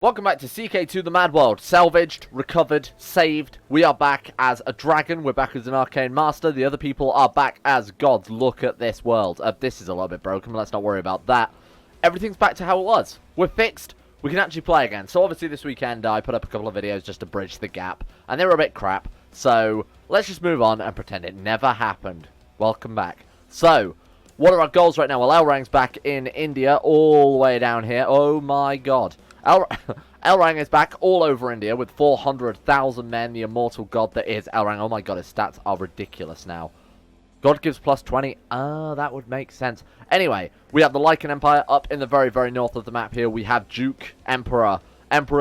Welcome back to CK2 The Mad World. Salvaged, recovered, saved. We are back as a dragon. We're back as an arcane master. The other people are back as gods. Look at this world. This is a little bit broken, but let's not worry about that. Everything's back to how it was. We're fixed. We can actually play again. So obviously this weekend I put up a couple of videos just to bridge the gap. And they were a bit crap. So let's just move on and pretend it never happened. Welcome back. So, what are our goals right now? Well, Elrang's back in India, all the way down here. Oh my god. Elrang is back all over India with 400,000 men, the immortal god that is Elrang. Oh my god, his stats are ridiculous now. God gives plus 20. That would make sense. Anyway, we have the Lycan Empire up in the very, very north of the map here. We have Duke, Emperor,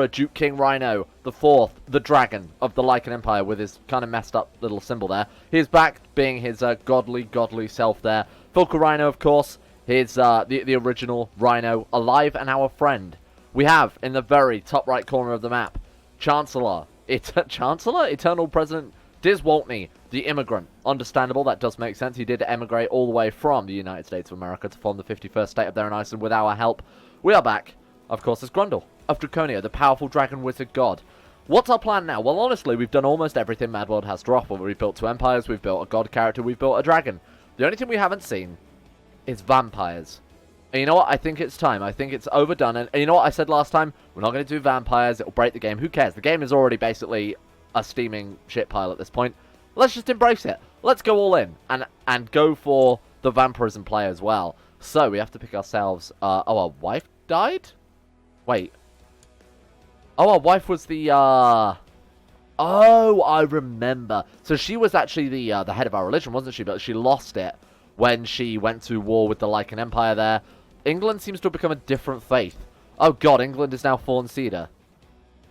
Duke, King, Rhino, the fourth, the dragon of the Lycan Empire with his kind of messed up little symbol there. He's back being his godly self there. Fulca Rhino, of course, his the original Rhino, alive and our friend. We have, in the very top right corner of the map, Chancellor, Eternal President Diz Waltney, the immigrant. Understandable, that does make sense. He did emigrate all the way from the United States of America to form the 51st state up there in Iceland with our help. We are back, of course, as Grundle of Draconia, the powerful dragon wizard god. What's our plan now? Well, honestly, we've done almost everything Mad World has to offer. We've built 2 empires, we've built a god character, we've built a dragon. The only thing we haven't seen is vampires. And you know what? I think it's time. I think it's overdone. And you know what I said last time? We're not going to do vampires. It'll break the game. Who cares? The game is already basically a steaming shit pile at this point. Let's just embrace it. Let's go all in. And go for the vampirism play as well. So, we have to pick ourselves... oh, our wife died? Wait. Oh, our wife was the... Oh, I remember. So, she was actually the head of our religion, wasn't she? But she lost it when she went to war with the Lycan Empire there. England seems to have become a different faith. Oh god, England is now Thorn Cedar.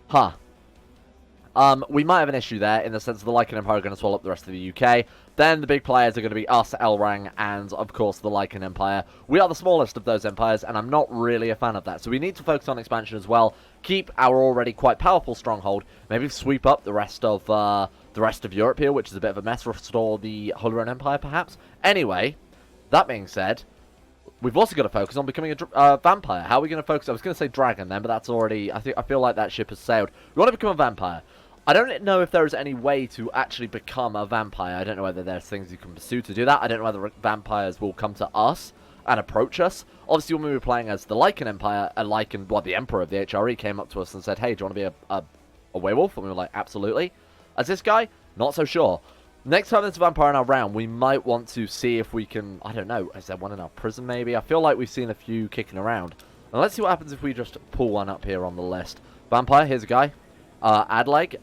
Huh. We might have an issue there in the sense of the Lycan Empire are going to swallow up the rest of the UK. Then the big players are going to be us, Elrang, and of course the Lycan Empire. We are the smallest of those empires, and I'm not really a fan of that. So we need to focus on expansion as well. Keep our already quite powerful stronghold. Maybe sweep up the rest of Europe here, which is a bit of a mess. Restore the Holy Roman Empire, perhaps. Anyway, that being said, we've also got to focus on becoming a vampire. How are we going to focus? I was going to say dragon then, but that's already... I feel like that ship has sailed. We want to become a vampire. I don't know if there is any way to actually become a vampire. I don't know whether there's things you can pursue to do that. I don't know whether vampires will come to us and approach us. Obviously, when we were playing as the Lycan Empire, the Emperor of the HRE came up to us and said, hey, do you want to be a werewolf? And we were like, absolutely. As this guy, not so sure. Next time there's a vampire in our round, we might want to see if we can... I don't know, is there one in our prison maybe? I feel like we've seen a few kicking around. And let's see what happens if we just pull one up here on the list. Vampire, here's a guy. Adlag.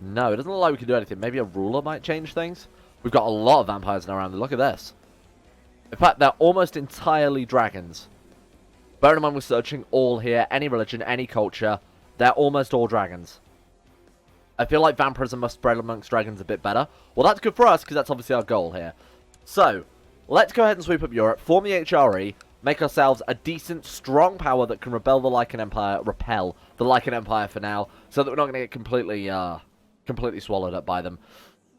No, it doesn't look like we can do anything. Maybe a ruler might change things. We've got a lot of vampires in our round. Look at this. In fact, they're almost entirely dragons. Bear in mind we're searching all here. Any religion, any culture. They're almost all dragons. I feel like vampirism must spread amongst dragons a bit better. Well, that's good for us, because that's obviously our goal here. So, let's go ahead and sweep up Europe, form the HRE, make ourselves a decent, strong power that can repel the Lycan Empire for now, so that we're not going to get completely swallowed up by them.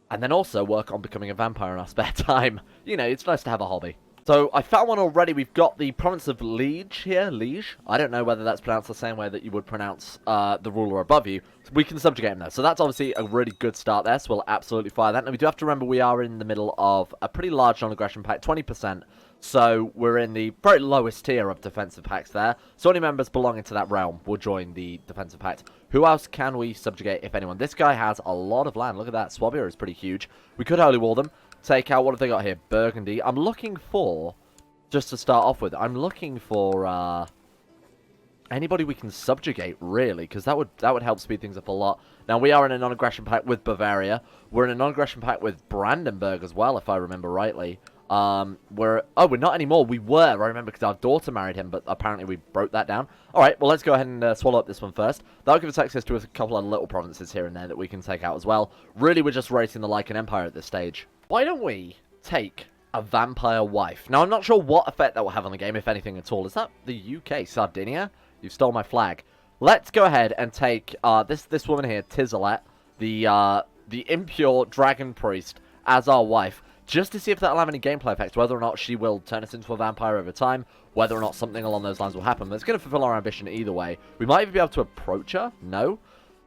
And then also work on becoming a vampire in our spare time. You know, it's nice to have a hobby. So, I found one already. We've got the province of Liege here. Liege? I don't know whether that's pronounced the same way that you would pronounce the ruler above you. We can subjugate him though. So that's obviously a really good start there. So we'll absolutely fire that. Now, we do have to remember we are in the middle of a pretty large non-aggression pact, 20%. So we're in the very lowest tier of defensive pacts there. So any members belonging to that realm will join the defensive pact. Who else can we subjugate, if anyone? This guy has a lot of land. Look at that. Swabia is pretty huge. We could holy war them. Take out, what have they got here? Burgundy. I'm looking for, just to start off with, I'm looking for anybody we can subjugate, really, because that would help speed things up a lot. Now, we are in a non-aggression pact with Bavaria. We're in a non-aggression pact with Brandenburg as well, if I remember rightly. We're not anymore. We were, I remember, because our daughter married him, but apparently we broke that down. Alright, well, let's go ahead and swallow up this one first. That'll give us access to a couple of little provinces here and there that we can take out as well. Really, we're just racing the Lycan Empire at this stage. Why don't we take a vampire wife? Now, I'm not sure what effect that will have on the game, if anything at all. Is that the UK? Sardinia? You stole my flag. Let's go ahead and take this woman here, Tizolet, the impure dragon priest, as our wife. just to see if that'll have any gameplay effects, whether or not she will turn us into a vampire over time, whether or not something along those lines will happen. But it's going to fulfill our ambition either way. We might even be able to approach her. No?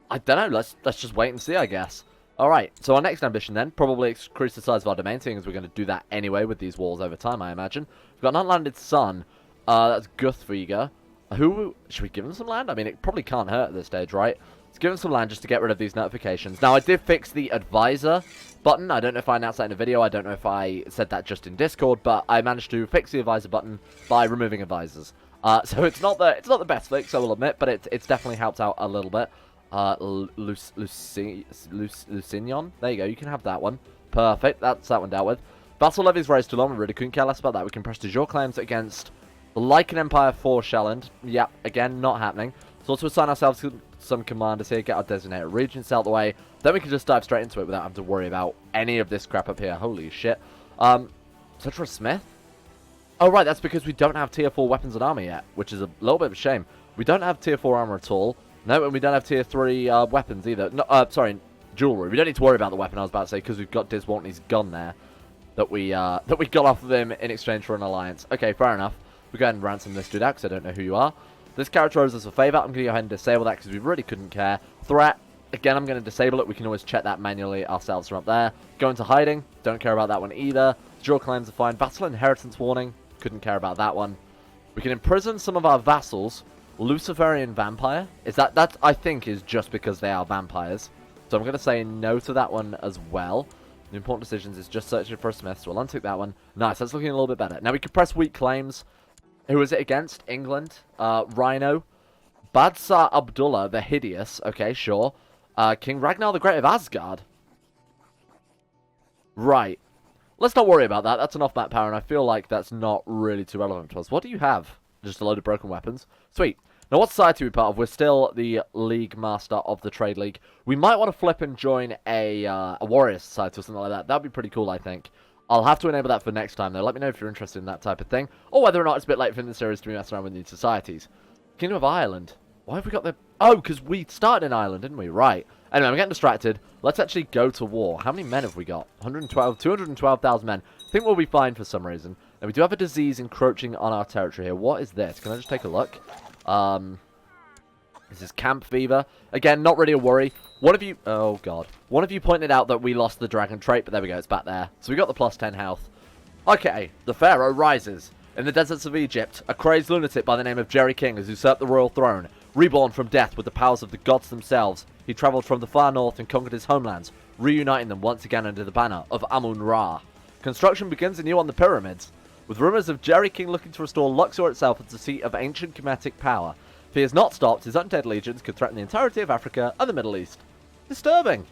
I don't know. Let's just wait and see, I guess. Alright, so our next ambition then, probably increase the size of our domain, seeing as we're going to do that anyway with these walls over time, I imagine. We've got an unlanded son. That's Guthviga. Who, should we give him some land? I mean, it probably can't hurt at this stage, right? Let's give him some land just to get rid of these notifications. Now, I did fix the advisor button. I don't know if I announced that in a video. I don't know if I said that just in Discord, but I managed to fix the advisor button by removing advisors. So it's not the best fix, I will admit, but it's definitely helped out a little bit. Lusignan. There you go. You can have that one. Perfect. That's that one dealt with. Vassal levies raised too long. We really couldn't care less about that. We can press de jure claims against the Lycan Empire for Shelland. Yep. Again, not happening. So let's assign ourselves some commanders here. Get our designated regents out the way. Then we can just dive straight into it without having to worry about any of this crap up here. Holy shit. Such a smith. Oh, right. That's because we don't have tier 4 weapons and armor yet, which is a little bit of a shame. We don't have tier 4 armor at all. No, and we don't have tier 3 weapons either. No, sorry, jewelry. We don't need to worry about the weapon, I was about to say, because we've got Diswaltney's gun there that we got off of him in exchange for an alliance. Okay, fair enough. We'll go ahead and ransom this dude out, because I don't know who you are. This character owes us a favour. I'm going to go ahead and disable that, because we really couldn't care. Threat. Again, I'm going to disable it. We can always check that manually ourselves from up there. Go into hiding. Don't care about that one either. Draw claims are fine. Vassal inheritance warning. Couldn't care about that one. We can imprison some of our vassals. Luciferian vampire? Is that I think is just because they are vampires. So I'm going to say no to that one as well. The important decisions is just searching for a smith, so we'll untick that one. Nice, that's looking a little bit better. Now we can press weak claims. Who is it against? England. Rhino. Badsar Abdullah the Hideous. Okay, sure. King Ragnar the Great of Asgard. Right. Let's not worry about that. That's an off-map power, and I feel like that's not really too relevant to us. What do you have? Just a load of broken weapons. Sweet. Now, what society are we part of? We're still the League Master of the Trade League. We might want to flip and join a Warrior Society or something like that. That'd be pretty cool, I think. I'll have to enable that for next time, though. Let me know if you're interested in that type of thing. Or whether or not it's a bit late for the series to be messing around with new societies. Kingdom of Ireland. Why have we got the... Oh, because we started in Ireland, didn't we? Right. Anyway, I'm getting distracted. Let's actually go to war. How many men have we got? 212,000 men. I think we'll be fine for some reason. And we do have a disease encroaching on our territory here. What is this? Can I just take a look? This is camp fever. Again, not really a worry. One of you... Oh, God. One of you pointed out that we lost the dragon trait, but there we go. It's back there. So we got the plus 10 health. Okay. The Pharaoh rises. In the deserts of Egypt, a crazed lunatic by the name of Jerry King has usurped the royal throne. Reborn from death with the powers of the gods themselves, he travelled from the far north and conquered his homelands, reuniting them once again under the banner of Amun-Ra. Construction begins anew on the pyramids, with rumours of Jerry King looking to restore Luxor itself as the seat of ancient Kemetic power. If he has not stopped, his undead legions could threaten the entirety of Africa and the Middle East. Disturbing.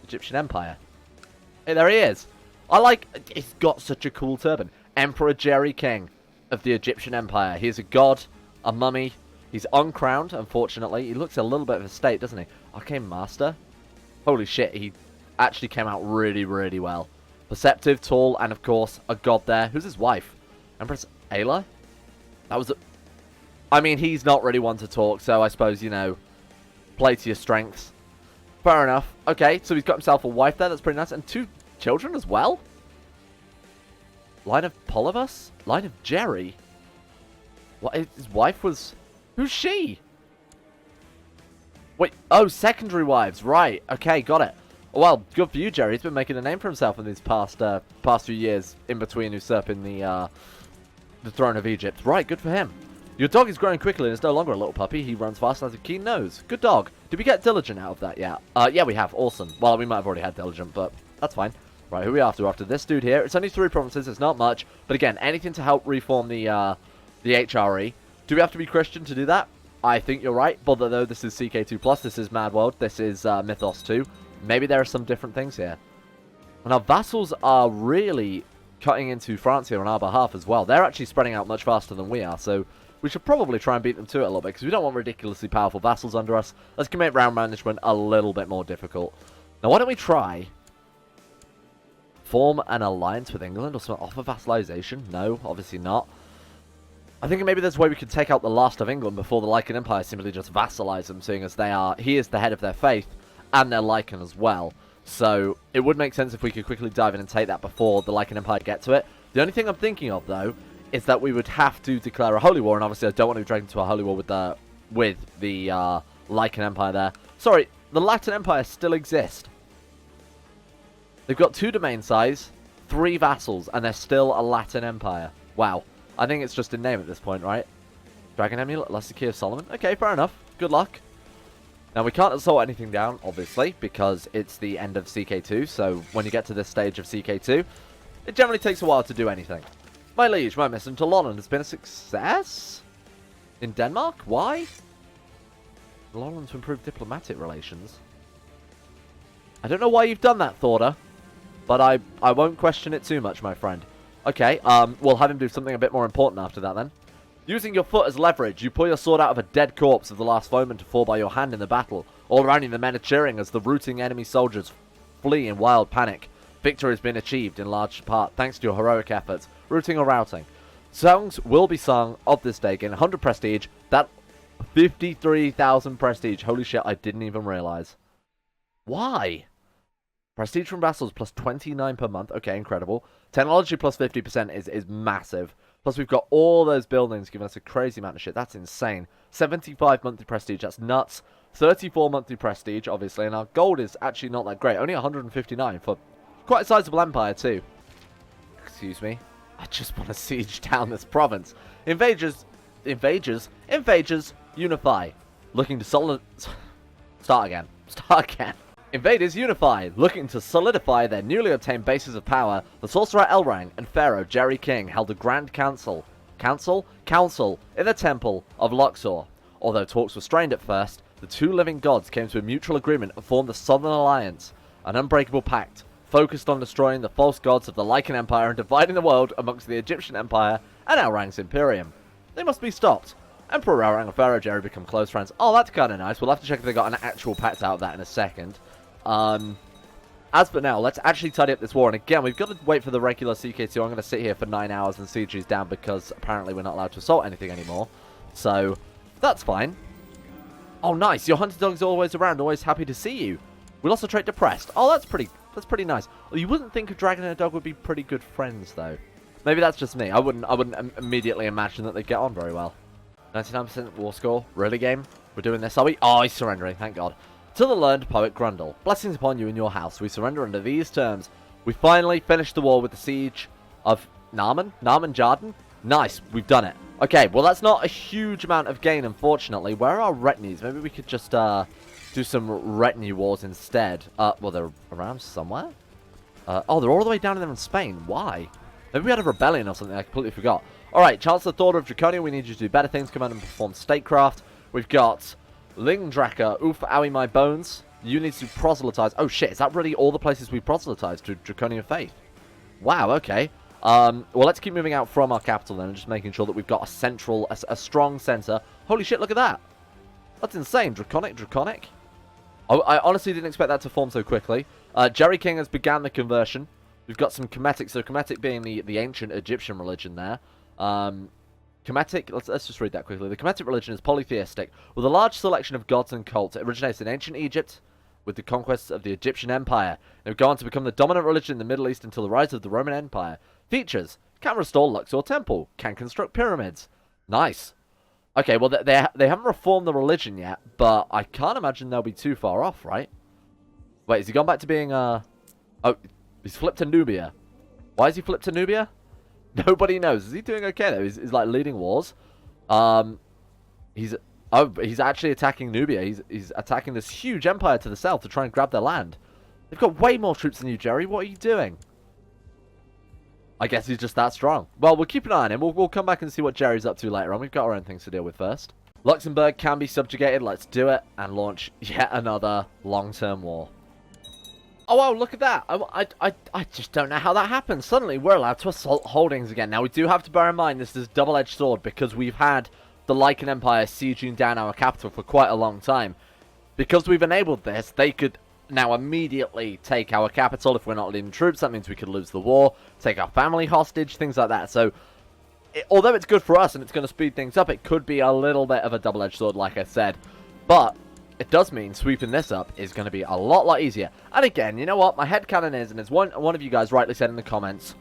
Egyptian Empire. Hey, there he is. I like... He's got such a cool turban. Emperor Jerry King of the Egyptian Empire. He is a god, a mummy. He's uncrowned, unfortunately. He looks a little bit of a state, doesn't he? Arcane Master. Holy shit, he actually came out really, really well. Perceptive, tall, and of course, a god there. Who's his wife? Empress Ayla? That was a... I mean, he's not really one to talk, so I suppose, you know, play to your strengths. Fair enough. Okay, so he's got himself a wife there. That's pretty nice. And 2 children as well? Line of Polybus? Line of Jerry? What? His wife was... Who's she? Wait, oh, secondary wives. Right, okay, got it. Well, good for you, Jerry. He's been making a name for himself in these past few years in between usurping the throne of Egypt. Right, good for him. Your dog is growing quickly and is no longer a little puppy. He runs fast and has a keen nose. Good dog. Did we get Diligent out of that yet? Yeah, we have. Awesome. Well, we might have already had Diligent, but that's fine. Right, who are we after? After this dude here. It's only 3 provinces. It's not much. But again, anything to help reform the HRE. Do we have to be Christian to do that? I think you're right. But though this is CK2+, this is Mad World, this is Mythos 2. Maybe there are some different things here. And our vassals are really cutting into France here on our behalf as well. They're actually spreading out much faster than we are, so we should probably try and beat them to it a little bit, because we don't want ridiculously powerful vassals under us. Let's make round management a little bit more difficult. Now, why don't we try form an alliance with England or something? Offer vassalization? No, obviously not. I think maybe there's a way we could take out the last of England before the Lycan Empire simply just vassalize them, seeing as he is the head of their faith, and their Lycan as well. So it would make sense if we could quickly dive in and take that before the Lycan Empire get to it. The only thing I'm thinking of, though, is that we would have to declare a holy war, and obviously I don't want to be dragged into a holy war with the Lycan Empire there. Sorry, the Latin Empire still exists. They've got 2 domain size, 3 vassals, and they're still a Latin Empire. Wow. I think it's just in name at this point, right? Dragon Amulet, Lesser Key of Solomon. Okay, fair enough. Good luck. Now, we can't assault anything down, obviously, because it's the end of CK2, so when you get to this stage of CK2, it generally takes a while to do anything. My liege, my mission to London has been a success? In Denmark? Why? London to improve diplomatic relations. I don't know why you've done that, Thorda, but I won't question it too much, my friend. Okay, we'll have him do something a bit more important after that, then. Using your foot as leverage, you pull your sword out of a dead corpse of the last foeman to fall by your hand in the battle. All around you, the men are cheering as the rooting enemy soldiers flee in wild panic. Victory has been achieved in large part thanks to your heroic efforts. Rooting or routing. Songs will be sung of this day, gain 100 prestige. That 53,000 prestige. Holy shit, I didn't even realize. Why? Prestige from vassals plus 29 per month. Okay, incredible. Technology plus 50% is massive. Plus, we've got all those buildings giving us a crazy amount of shit. That's insane. 75 monthly prestige. That's nuts. 34 monthly prestige, obviously. And our gold is actually not that great. Only 159 for quite a sizable empire, too. Excuse me. I just want to siege down this province. Invaders, unify. Looking to Start again. Invaders unify, looking to solidify their newly obtained bases of power. The sorcerer Elrang and Pharaoh Jerry King held a grand council in the temple of Luxor. Although talks were strained at first, the 2 living gods came to a mutual agreement and formed the Southern Alliance, an unbreakable pact focused on destroying the false gods of the Lycan Empire and dividing the world amongst the Egyptian Empire and Elrang's Imperium. They must be stopped. Emperor Elrang and Pharaoh Jerry become close friends. Oh, that's kind of nice. We'll have to check if they got an actual pact out of that in a second. As for now, let's actually tidy up this war. And again, we've got to wait for the regular CK2. I'm going to sit here for 9 hours and siege these down because apparently we're not allowed to assault anything anymore. So, that's fine. Oh, nice. Your hunter dog's always around, always happy to see you. We'll also trade depressed. Oh, that's pretty nice. Well, you wouldn't think a dragon and a dog would be pretty good friends, though. Maybe that's just me. I wouldn't immediately imagine that they get on very well. 99% war score. Really, game? We're doing this, are we? Oh, he's surrendering. Thank God. To the learned poet Grundle, blessings upon you and your house. We surrender under these terms. We finally finished the war with the siege of Narman Jarden. Nice, we've done it. Okay, well that's not a huge amount of gain, unfortunately. Where are our retinues? Maybe we could just do some retinue wars instead. Well, they're around somewhere. Oh, they're all the way down there in Spain. Why? Maybe we had a rebellion or something. I completely forgot. All right, Chancellor Thorda of Draconia, we need you to do better things. Command and perform statecraft. We've got Lingdraka, oof, owie my bones. You need to proselytize. Oh shit, is that really all the places we proselytize to Draconian faith? Wow, okay. Well, let's keep moving out from our capital then and just making sure that we've got a central, a strong center. Holy shit, look at that. That's insane. Draconic. I honestly didn't expect that to form so quickly. Jerry King has began the conversion. We've got some Kemetic, so Kemetic being the ancient Egyptian religion there. Kemetic, let's just read that quickly. The Kemetic religion is polytheistic, with a large selection of gods and cults. It originates in ancient Egypt with the conquests of the Egyptian Empire. It would go on to become the dominant religion in the Middle East until the rise of the Roman Empire. Features: can restore Luxor Temple, can construct pyramids. Nice. Okay, well, they haven't reformed the religion yet, but I can't imagine they'll be too far off, right? Wait, has he gone back to being, Oh, he's flipped to Nubia. Why has he flipped to Nubia? Nobody knows. Is he doing okay, though? He's like, leading wars. He's actually attacking Nubia. He's attacking this huge empire to the south to try and grab their land. They've got way more troops than you, Jerry. What are you doing? I guess he's just that strong. Well, we'll keep an eye on him. We'll come back and see what Jerry's up to later on. We've got our own things to deal with first. Luxembourg can be subjugated. Let's do it and launch yet another long-term war. Oh, wow, look at that. I just don't know how that happened. Suddenly, we're allowed to assault holdings again. Now, we do have to bear in mind this is a double-edged sword because we've had the Lycan Empire sieging down our capital for quite a long time. Because we've enabled this, they could now immediately take our capital. If we're not leading troops, that means we could lose the war, take our family hostage, things like that. So, although it's good for us and it's going to speed things up, it could be a little bit of a double-edged sword, like I said. But it does mean sweeping this up is going to be a lot easier. And again, you know what? My headcanon is, and as one of you guys rightly said in the comments,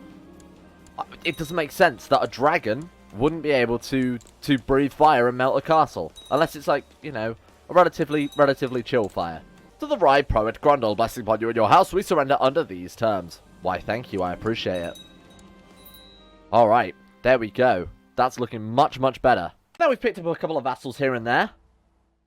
it doesn't make sense that a dragon wouldn't be able to breathe fire and melt a castle. Unless it's like, you know, a relatively chill fire. To the right, Poet Grundle, blessing upon you and your house, we surrender under these terms. Why, thank you, I appreciate it. Alright, there we go. That's looking much better. Now we've picked up a couple of vassals here and there.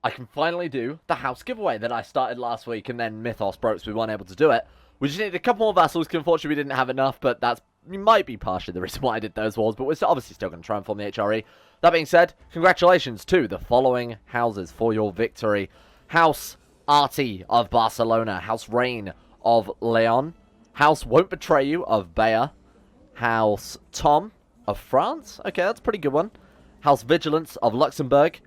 I can finally do the house giveaway that I started last week, and then Mythos broke, so we weren't able to do it. We just needed a couple more vassals, because unfortunately we didn't have enough, but that's might be partially the reason why I did those wars, but we're obviously still going to try and form the HRE. That being said, congratulations to the following houses for your victory. House Arti of Barcelona, House Rain of Leon, House Won't Betray You of Bayer, House Tom of France, okay, that's a pretty good one, House Vigilance of Luxembourg,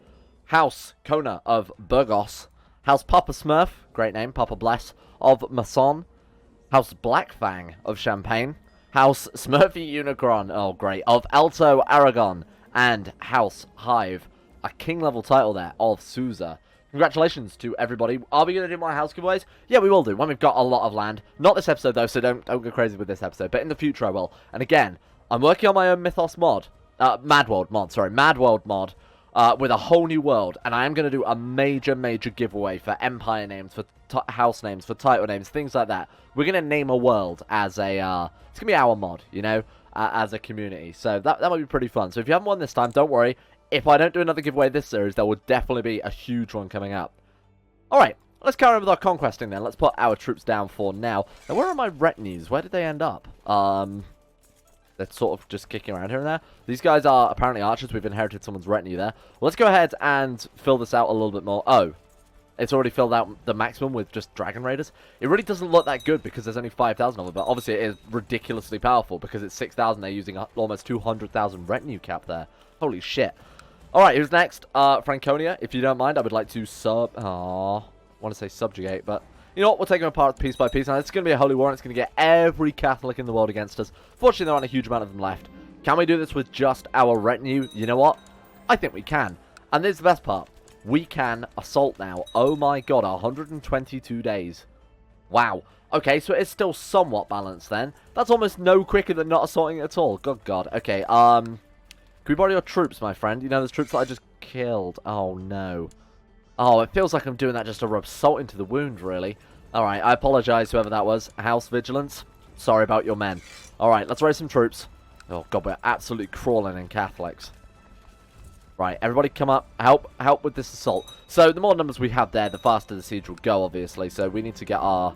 House Kona of Burgos, House Papa Smurf, great name, Papa Bless, of Masson, House Blackfang of Champagne, House Smurfy Unicron, oh great, of Alto Aragon, and House Hive, a king level title there, of Susa. Congratulations to everybody. Are we going to do more house giveaways? Yeah, we will do, when we've got a lot of land. Not this episode though, so don't go crazy with this episode, but in the future I will. And again, I'm working on my own Mythos mod, Mad World mod, with a whole new world, and I am going to do a major giveaway for empire names, for house names, for title names, things like that. We're going to name a world as a, it's going to be our mod, you know, as a community. So that might be pretty fun. So if you haven't won this time, don't worry. If I don't do another giveaway this series, there will definitely be a huge one coming up. Alright, let's carry on with our conquesting then. Let's put our troops down for now. Now, where are my retinues? Where did they end up? They're sort of just kicking around here and there. These guys are apparently archers. We've inherited someone's retinue there. Well, let's go ahead and fill this out a little bit more. Oh, it's already filled out the maximum with just Dragon Raiders. It really doesn't look that good because there's only 5,000 of them, but obviously it is ridiculously powerful because it's 6,000. They're using almost 200,000 retinue cap there. Holy shit. Alright, who's next? Franconia, if you don't mind, I would like to I want to say subjugate, but you know what? We'll take them apart piece by piece. Now, it's going to be a holy war, and it's going to get every Catholic in the world against us. Fortunately, there aren't a huge amount of them left. Can we do this with just our retinue? You know what? I think we can. And this is the best part. We can assault now. Oh my god, 122 days. Wow. Okay, so it's still somewhat balanced then. That's almost no quicker than not assaulting at all. Good god. Okay, can we borrow your troops, my friend? You know, there's troops that I just killed. Oh, no. Oh, it feels like I'm doing that just to rub salt into the wound, really. Alright, I apologize, whoever that was. House Vigilance. Sorry about your men. Alright, let's raise some troops. Oh, God, we're absolutely crawling in Catholics. Right, everybody come up. Help with this assault. So, the more numbers we have there, the faster the siege will go, obviously. So, we need to get our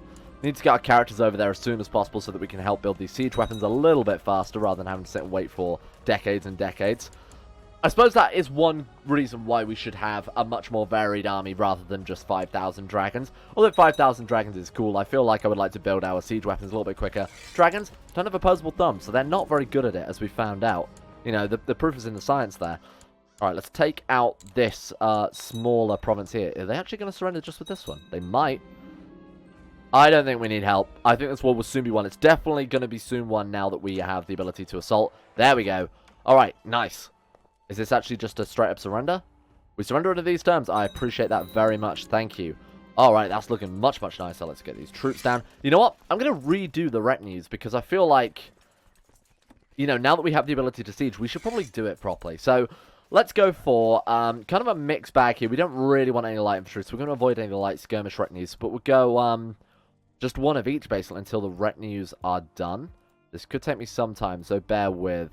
characters over there as soon as possible so that we can help build these siege weapons a little bit faster rather than having to sit and wait for decades and decades. I suppose that is one reason why we should have a much more varied army rather than just 5,000 dragons. Although 5,000 dragons is cool, I feel like I would like to build our siege weapons a little bit quicker. Dragons don't have opposable thumbs, so they're not very good at it, as we found out. You know, the proof is in the science there. Alright, let's take out this smaller province here. Are they actually going to surrender just with this one? They might. I don't think we need help. I think this war will soon be won. It's definitely going to be soon won now that we have the ability to assault. There we go. Alright, nice. Is this actually just a straight-up surrender? We surrender under these terms. I appreciate that very much. Thank you. Alright, that's looking much nicer. Let's get these troops down. You know what? I'm going to redo the retinues because I feel like, you know, now that we have the ability to siege, we should probably do it properly. So, let's go for kind of a mixed bag here. We don't really want any light infantry, so we're going to avoid any light skirmish retinues. But we'll go just one of each, basically, until the retinues are done. This could take me some time, so bear with.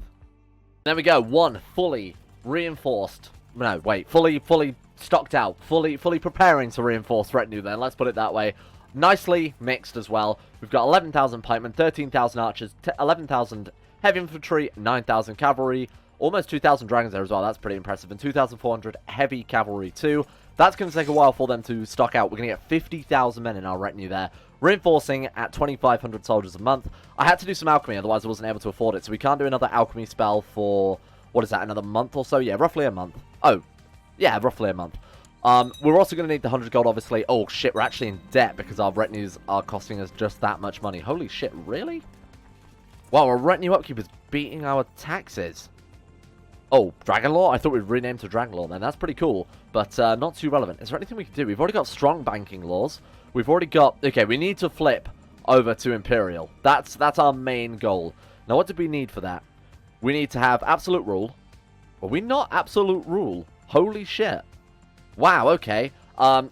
There we go. One fully reinforced. No, wait. Fully stocked out. Fully preparing to reinforce retinue then. Let's put it that way. Nicely mixed as well. We've got 11,000 pikemen, 13,000 archers, 11,000 heavy infantry, 9,000 cavalry, almost 2,000 dragons there as well. That's pretty impressive. And 2,400 heavy cavalry too. That's going to take a while for them to stock out. We're going to get 50,000 men in our retinue there. Reinforcing at 2,500 soldiers a month. I had to do some alchemy, otherwise I wasn't able to afford it. So we can't do another alchemy spell for, what is that, another month or so? Yeah, roughly a month. Oh, yeah, roughly a month. We're also going to need the 100 gold, obviously. Oh, shit, we're actually in debt because our retinues are costing us just that much money. Holy shit, really? Wow, our retinue upkeep is beating our taxes. Oh, Dragonlaw? I thought we'd rename to Dragonlaw then. That's pretty cool, but not too relevant. Is there anything we can do? We've already got strong banking laws. We've already got... Okay, we need to flip over to Imperial. That's our main goal. Now, what did we need for that? We need to have absolute rule. Are we not absolute rule? Holy shit. Wow, okay.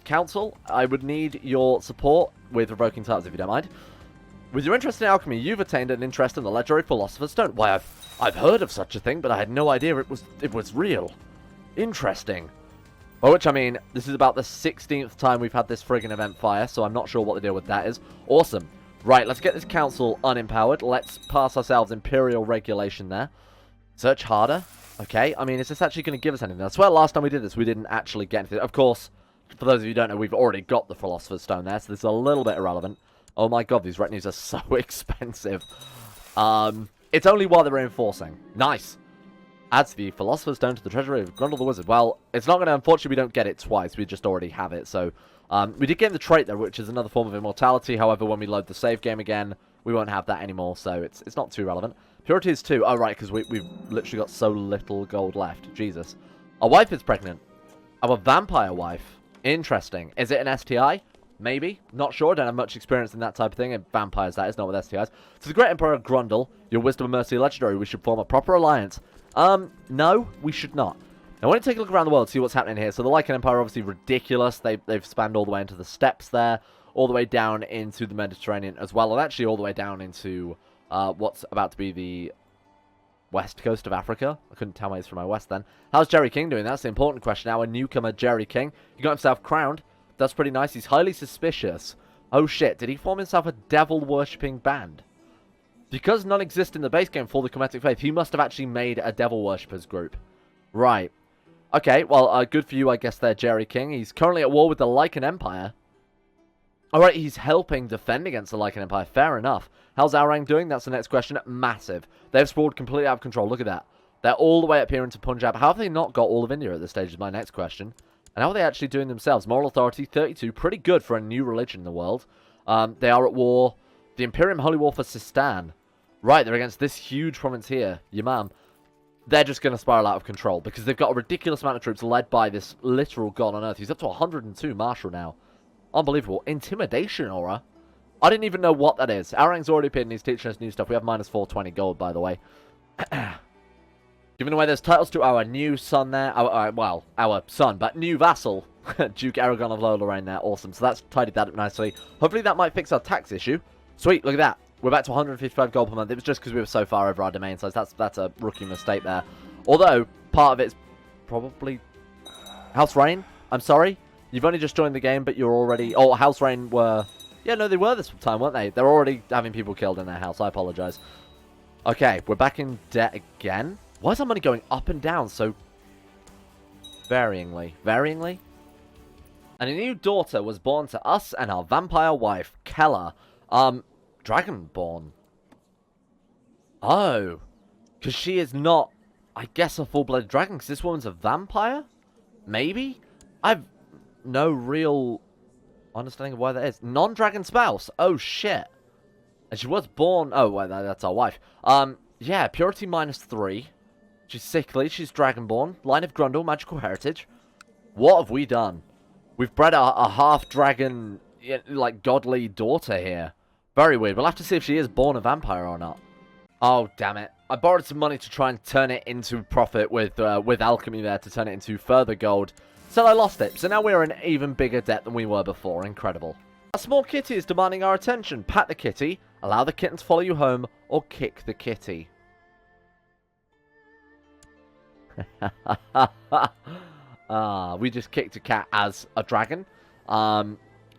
Council, I would need your support with revoking titles, if you don't mind. With your interest in alchemy, you've attained an interest in the legendary Philosopher's Stone. Why, I've heard of such a thing, but I had no idea it was real. Interesting. By which I mean, this is about the 16th time we've had this friggin' event fire, so I'm not sure what the deal with that is. Awesome. Right, let's get this council unempowered. Let's pass ourselves Imperial regulation there. Search harder. Okay, I mean, is this actually going to give us anything? I swear last time we did this, we didn't actually get anything. Of course, for those of you who don't know, we've already got the Philosopher's Stone there, so this is a little bit irrelevant. Oh my god, these retinues are so expensive. It's only while they're reinforcing. Nice. Adds the Philosopher's Stone to the treasury of Grundle the Wizard. Well, it's not going to, unfortunately, we don't get it twice. We just already have it. So, we did get the trait, though, which is another form of immortality. However, when we load the save game again, we won't have that anymore. So, it's not too relevant. Purity is 2. Oh, right, because we've literally got so little gold left. Jesus. Our wife is pregnant. Our vampire wife. Interesting. Is it an STI? Maybe. Not sure. Don't have much experience in that type of thing. And vampires, that is, not with STIs. To the Great Emperor Grundle, your wisdom and mercy legendary, we should form a proper alliance. No, we should not. Now, I want to take a look around the world, see what's happening here. So the Lycan Empire, obviously ridiculous. They've spanned all the way into the steppes there, all the way down into the Mediterranean as well, and actually all the way down into what's about to be the west coast of Africa. I couldn't tell my east from my west then. How's Jerry King doing? That's the important question. Our newcomer, Jerry King. He got himself crowned. That's pretty nice. He's highly suspicious. Oh shit, did he form himself a devil-worshipping band? Because none exist in the base game for the Kemetic Faith, he must have actually made a devil worshippers group. Right. Okay, well, good for you, I guess, there, Jerry King. He's currently at war with the Lycan Empire. Alright, he's helping defend against the Lycan Empire. Fair enough. How's Aurang doing? That's the next question. Massive. They've sprawled completely out of control. Look at that. They're all the way up here into Punjab. How have they not got all of India at this stage is my next question. And how are they actually doing themselves? Moral authority, 32. Pretty good for a new religion in the world. They are at war. The Imperium Holy War for Sistan. Right, they're against this huge province here. Yamam. They're just going to spiral out of control because they've got a ridiculous amount of troops led by this literal god on earth. He's up to 102 martial now. Unbelievable. Intimidation aura. I didn't even know what that is. Arang's already appeared and he's teaching us new stuff. We have minus 420 gold, by the way. Giving away those titles to our new son there. Well, our son, but new vassal. Duke Aragon of Lower Lorraine there. Awesome. So that's tidied that up nicely. Hopefully that might fix our tax issue. Sweet, look at that. We're back to 155 gold per month. It was just because we were so far over our domain size. That's a rookie mistake there. Although, part of it's probably... House Rain? I'm sorry. You've only just joined the game, but you're already... Oh, House Rain were... Yeah, no, they were this time, weren't they? They're already having people killed in their house. I apologize. Okay, we're back in debt again. Why is our money going up and down so... varyingly? Varyingly? And a new daughter was born to us and our vampire wife, Kella. Dragonborn. Oh. Because she is not, I guess, a full-blooded dragon, because this woman's a vampire? Maybe? I've no real understanding of why that is. Non-dragon spouse. Oh, shit. And she was born... Oh, well, that's our wife. Yeah, purity minus 3. She's sickly. She's dragonborn. Line of Grundle, magical heritage. What have we done? We've bred a half-dragon, like, godly daughter here. Very weird. We'll have to see if she is born a vampire or not. Oh, damn it. I borrowed some money to try and turn it into profit with alchemy there to turn it into further gold. So I lost it. So now we're in even bigger debt than we were before. Incredible. A small kitty is demanding our attention. Pat the kitty, allow the kitten to follow you home, or kick the kitty. We just kicked a cat as a dragon.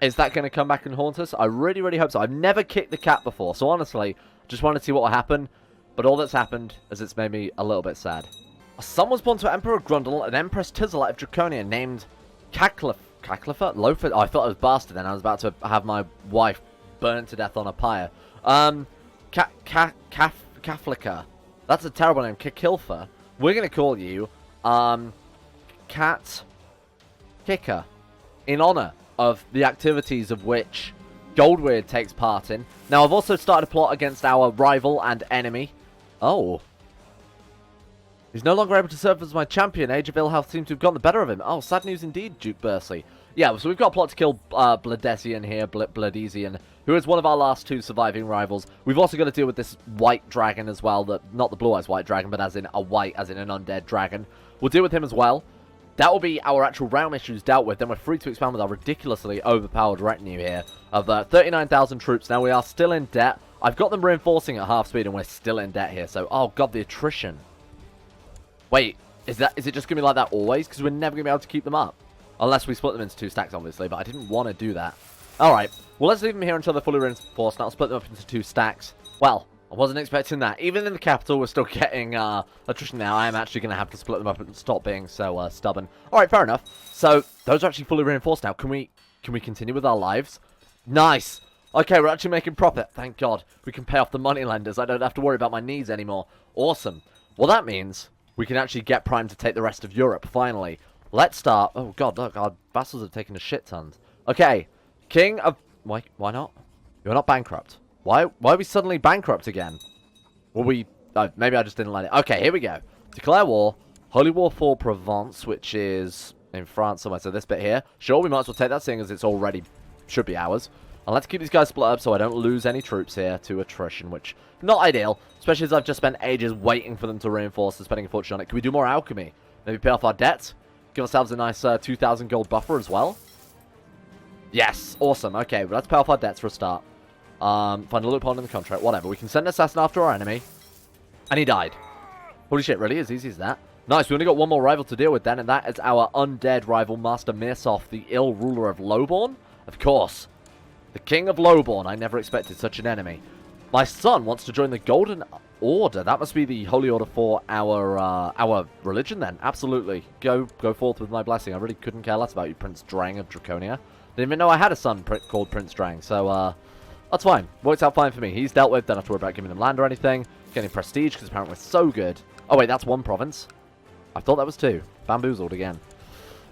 Is that going to come back and haunt us? I really, really hope so. I've never kicked the cat before, so honestly, just wanted to see what will happen. But all that's happened is it's made me a little bit sad. A son was born to Emperor Grundle and Empress Tizzalite of Draconia named Caclifer? Loafer? Oh, I thought I was bastard then. I was about to have my wife burned to death on a pyre. Kaflika. That's a terrible name. Kakilfa. We're going to call you, Cat Kicker. In honor of the activities of which Goldweird takes part in. Now, I've also started a plot against our rival and enemy. Oh. He's no longer able to serve as my champion. Age of ill health seems to have gotten the better of him. Oh, sad news indeed, Duke Bursley. Yeah, so we've got a plot to kill Bladesian here, Bladesian, who is one of our last two surviving rivals. We've also got to deal with this white dragon as well, not the blue-eyes white dragon, but as in a white, as in an undead dragon. We'll deal with him as well. That will be our actual realm issues dealt with. Then we're free to expand with our ridiculously overpowered retinue here of 39,000 troops. Now, we are still in debt. I've got them reinforcing at half speed, and we're still in debt here. So, oh god, the attrition. Wait, is it just going to be like that always? Because we're never going to be able to keep them up. Unless we split them into 2 stacks, obviously, but I didn't want to do that. Alright, well, let's leave them here until they're fully reinforced, and I'll split them up into 2 stacks. Well, I wasn't expecting that. Even in the capital, we're still getting attrition now. I am actually going to have to split them up and stop being so stubborn. Alright, fair enough. So, those are actually fully reinforced now. Can we continue with our lives? Nice! Okay, we're actually making profit. Thank God. We can pay off the moneylenders. I don't have to worry about my needs anymore. Awesome. Well, that means we can actually get primed to take the rest of Europe, finally. Let's start. Oh, God, look, our vassals have taken a shit ton. Okay, King of... Why not? You're not bankrupt. Why are we suddenly bankrupt again? Well, maybe I just didn't let it. Okay, here we go. Declare war. Holy War for Provence, which is in France somewhere. So this bit here. Sure, we might as well take that, seeing as it's already... should be ours. And let's keep these guys split up so I don't lose any troops here to attrition, which... not ideal. Especially as I've just spent ages waiting for them to reinforce and spending a fortune on it. Can we do more alchemy? Maybe pay off our debts? Give ourselves a nice 2,000 gold buffer as well. Yes, awesome. Okay, well, let's pay off our debts for a start. Find a loophole in the contract. Whatever. We can send an assassin after our enemy. And he died. Holy shit, really? As easy as that? Nice, we only got one more rival to deal with then, and that is our undead rival, Master Mirsoth, the ill ruler of Lowborn. Of course. The King of Lowborn. I never expected such an enemy. My son wants to join the Golden Order. That must be the holy order for our religion then. Absolutely. Go forth with my blessing. I really couldn't care less about you, Prince Drang of Draconia. Didn't even know I had a son called Prince Drang. So, that's fine. Works out fine for me. He's dealt with. Don't have to worry about giving them land or anything. Getting prestige because apparently we're so good. Oh, wait, that's 1 province. I thought that was 2. Bamboozled again.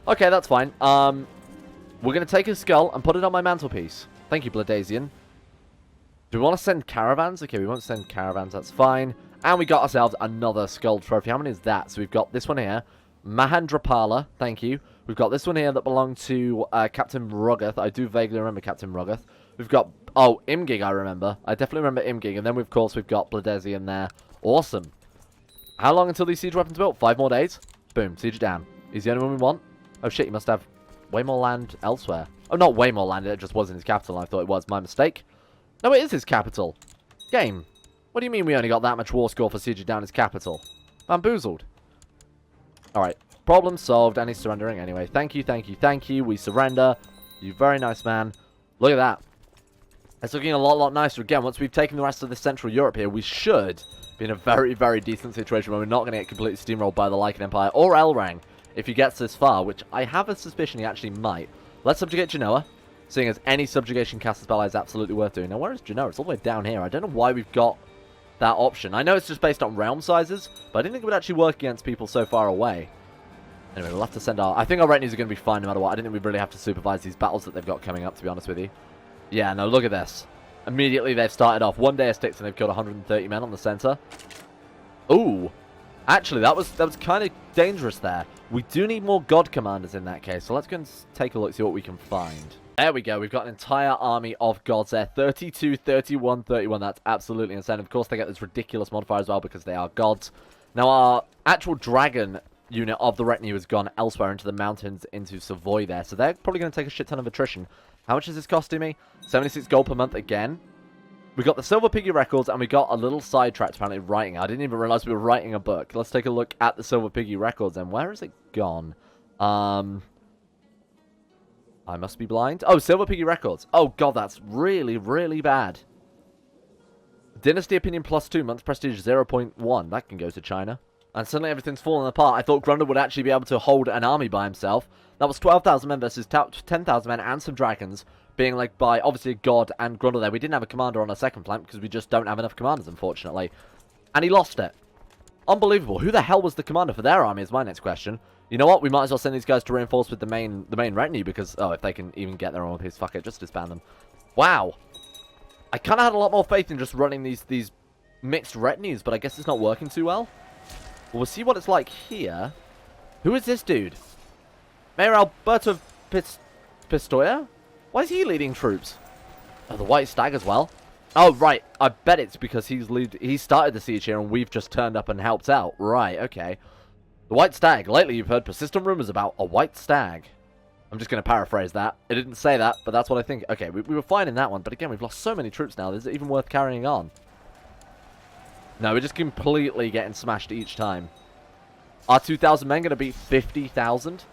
Okay, that's fine. We're going to take his skull and put it on my mantelpiece. Thank you, Bladesian. Do we want to send caravans? Okay, we won't send caravans. That's fine. And we got ourselves another skull trophy. How many is that? So we've got this one here. Mahandrapala. Thank you. We've got this one here that belonged to Captain Ruggoth. I do vaguely remember Captain Ruggoth. We've got... oh, Imgig, I remember. I definitely remember Imgig. And then, of course, we've got Bladesian there. Awesome. How long until these siege weapons are built? 5 more days? Boom. Siege it down. He's the only one we want. Oh, shit. He must have way more land elsewhere. Oh, not way more land. It just wasn't his capital. I thought it was. My mistake. No, it is his capital. Game. What do you mean we only got that much war score for sieging down his capital? Bamboozled. Alright. Problem solved, and he's surrendering anyway. Thank you, thank you, thank you. We surrender. You very nice man. Look at that. It's looking a lot nicer again. Once we've taken the rest of this Central Europe here, we should be in a very decent situation where we're not going to get completely steamrolled by the Lycan Empire or Elrang if he gets this far, which I have a suspicion he actually might. Let's subjugate Genoa. Seeing as any subjugation caster spell is absolutely worth doing. Now, where is Genoa? It's all the way down here. I don't know why we've got that option. I know it's just based on realm sizes, but I didn't think it would actually work against people so far away. Anyway, we'll have to send our... I think our retinues are going to be fine no matter what. I didn't think we'd really have to supervise these battles that they've got coming up, to be honest with you. Yeah, no, look at this. Immediately, they've started off 1 day of sticks and they've killed 130 men on the center. Ooh. Actually, that was kind of dangerous there. We do need more god commanders in that case, so let's go and take a look, see what we can find. There we go. We've got an entire army of gods there. 32, 31, 31. That's absolutely insane. Of course, they get this ridiculous modifier as well because they are gods. Now, our actual dragon unit of the retinue has gone elsewhere into the mountains, into Savoy there. So they're probably going to take a shit ton of attrition. How much is this costing me? 76 gold per month again. We got the Silver Piggy records, and we got a little sidetracked apparently writing. I didn't even realize we were writing a book. Let's take a look at the Silver Piggy records. And where is it gone? I must be blind. Oh, Silver Piggy records. Oh, God, that's really bad. Dynasty opinion +2, months prestige 0.1. That can go to China. And suddenly everything's falling apart. I thought Grundle would actually be able to hold an army by himself. That was 12,000 men versus 10,000 men and some dragons. Being led by, obviously, God and Grundle there. We didn't have a commander on our second flank because we just don't have enough commanders, unfortunately. And he lost it. Unbelievable. Who the hell was the commander for their army is my next question. You know what? We might as well send these guys to reinforce with the main retinue because, oh, if they can even get their own piece, fuck it, just disband them. Wow. I kind of had a lot more faith in just running these mixed retinues, but I guess it's not working too well. We'll see what it's like here. Who is this dude? Mayor Alberto Pistoia? Why is he leading troops? Oh, the White Stag as well. Oh, right. I bet it's because he started the siege here and we've just turned up and helped out. Right, okay. The White Stag. Lately you've heard persistent rumors about a White Stag. I'm just going to paraphrase that. It didn't say that, but that's what I think. Okay, we were fine in that one, but again, we've lost so many troops now. Is it even worth carrying on? No, we're just completely getting smashed each time. Are 2,000 men going to beat 50,000?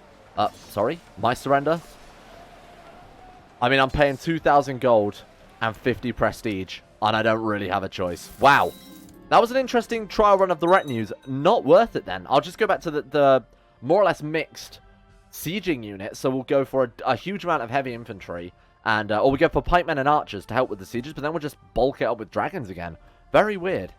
Sorry? My surrender? I mean, I'm paying 2,000 gold and 50 prestige, and I don't really have a choice. Wow. That was an interesting trial run of the retinues. Not worth it, then. I'll just go back to the more or less mixed sieging unit. So we'll go for a huge amount of heavy infantry, and or we go for pikemen and archers to help with the sieges, but then we'll just bulk it up with dragons again. Very weird.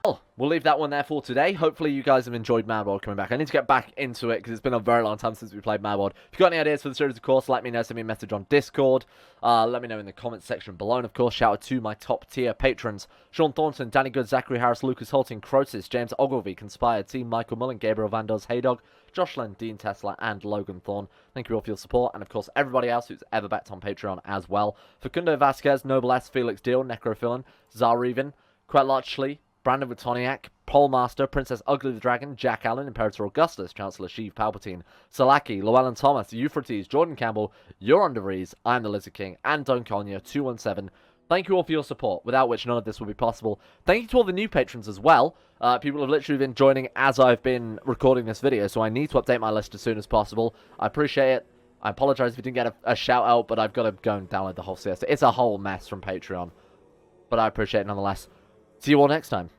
Well, we'll leave that one there for today. Hopefully you guys have enjoyed Mad World coming back. I need to get back into it because it's been a very long time since we played Mad World. If you've got any ideas for the series, of course, let me know. Send me a message on Discord. Let me know in the comments section below. And, of course, shout out to my top tier patrons. Sean Thornton, Danny Good, Zachary Harris, Lucas Holting, Crotis, James Ogilvie, Conspired, Team Michael Mullen, Gabriel Vandos, Haydog, Josh Len, Dean Tesla, and Logan Thorne. Thank you all for your support. And, of course, everybody else who's ever backed on Patreon as well. Facundo Vasquez, Noble S, Felix Deal, Necrophilin, Zarevin, Quetlarchley, Brandon Witoniak, Polemaster, Princess Ugly the Dragon, Jack Allen, Imperator Augustus, Chancellor Sheev Palpatine, Salaki, Llewellyn Thomas, Euphrates, Jordan Campbell, Euron DeVries, I'm the Lizard King, and Don Conya 217. Thank you all for your support, without which none of this would be possible. Thank you to all the new patrons as well. People have literally been joining as I've been recording this video, so I need to update my list as soon as possible. I appreciate it. I apologize if you didn't get a shout out, but I've got to go and download the whole CS. It's a whole mess from Patreon, but I appreciate it nonetheless. See you all next time.